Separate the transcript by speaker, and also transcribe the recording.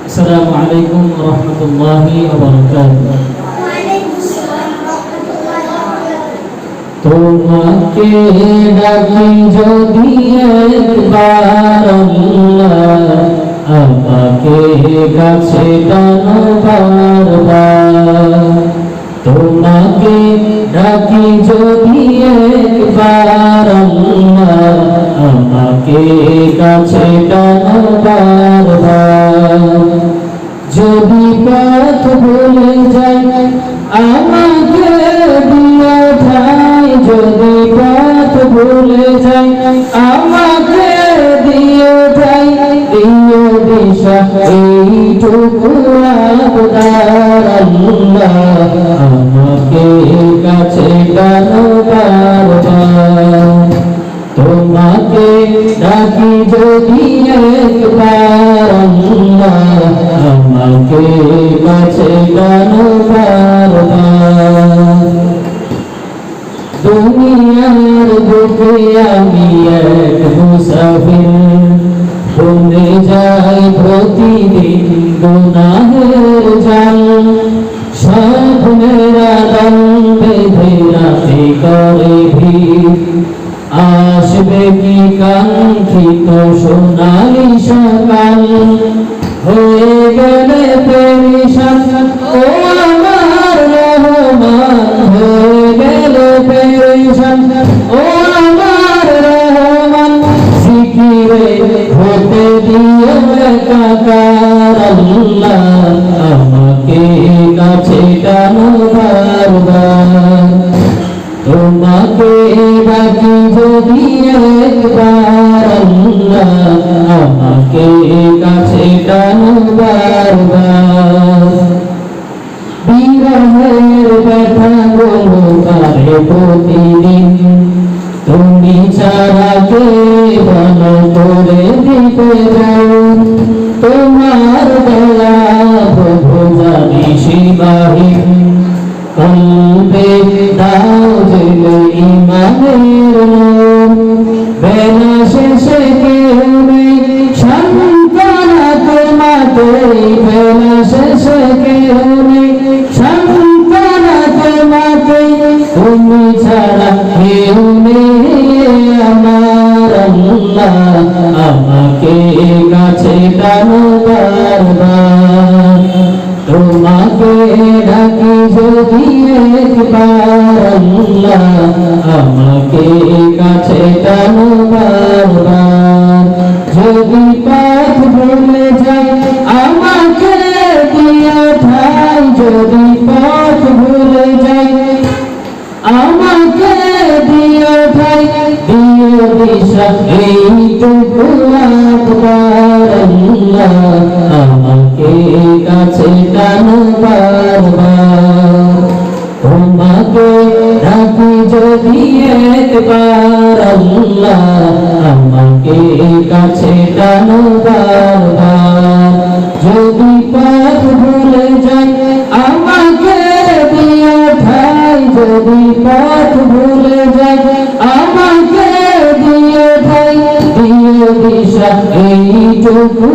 Speaker 1: আসসালামু আলাইকুম ওয়া রাহমাতুল্লাহি ওয়া বারাকাতুহু। তোমাকে ডাকি যদি একবার আল্লাহ, আমাকে কাছে টানো বারবার। তোমাকে ডাকি যদি একবার আল্লাহ, আমাকে কাছে টানো বারবার। যদি পথ ভুলে যাই আমাকে দিও ঠাই, যদি পথ ভুলে যাই আমাকে দিও ঠাই, দিও দিশা এইটুকু আবদার আল্লাহ, আমাকে কাছে টানো বারবার। তোমাকে ডাকি যদি একবার আল্লাহ, আমাকে কাছে টানো বারবার। দুনিয়ার বুকে আমি এক মুসাফির, বনে যাই প্রতিদিন গুনাহের জাল। স্বপ্নের আদল বেঁধে রাতে করে ভিড়, আসবে কি কাঙ্ক্ষিত সোনালি সকাল। হয়ে গেলে পেরেশান ও আমার রহমান, হয়ে গেলে পেরেশান ও আমার রহমান। জিকিরে হতে দিও একাকার আল্লাহ, আমাকে কাছে টানো বারবার। তোমাকে ডাকি যদি একবার আল্লাহ, আমাকে কাছে টানো বারবার। বিরহের ব্যথা গুলো কারে প্রতিদিন, তুমি ছাড়া কে ভালো করে দিতে যাও। তোমার দয়া প্রভু জানি সীমাহীন, কলবে দাও জেলে ইমানের নূর। বেলা শেষে কেউ নেই সান্ত্বনা তোমাতে, বেলা শেষে কেউ নেই সান্ত্বনা তোমাতে। তুমি ছাড়া কেউ নেই আমার আল্লাহ, আমাকে কাছে টানো বারবার। তোমাকে ডাকি যদি একবার আল্লাহ, আমাকে কাছে টানো বারবার। যদি পথ ভুলে যাই আমাকে দিও ঠাই, যদি পথ ভুলে যাই আমাকে দিও ঠাই, দিও দিশা এইটুকু আবদার আল্লাহ, আমাকে কাছে টানো বারবার। তোমাকে ডাকি যদি একবার আল্লাহ, আমাকে কাছে টানো বারবার। যদি পথ ভুলে যাই আমাকে দিও ঠাই, যদি পথ ভুলে যাই আমাকে দিও ঠাই, দিও দিশা এইটুকু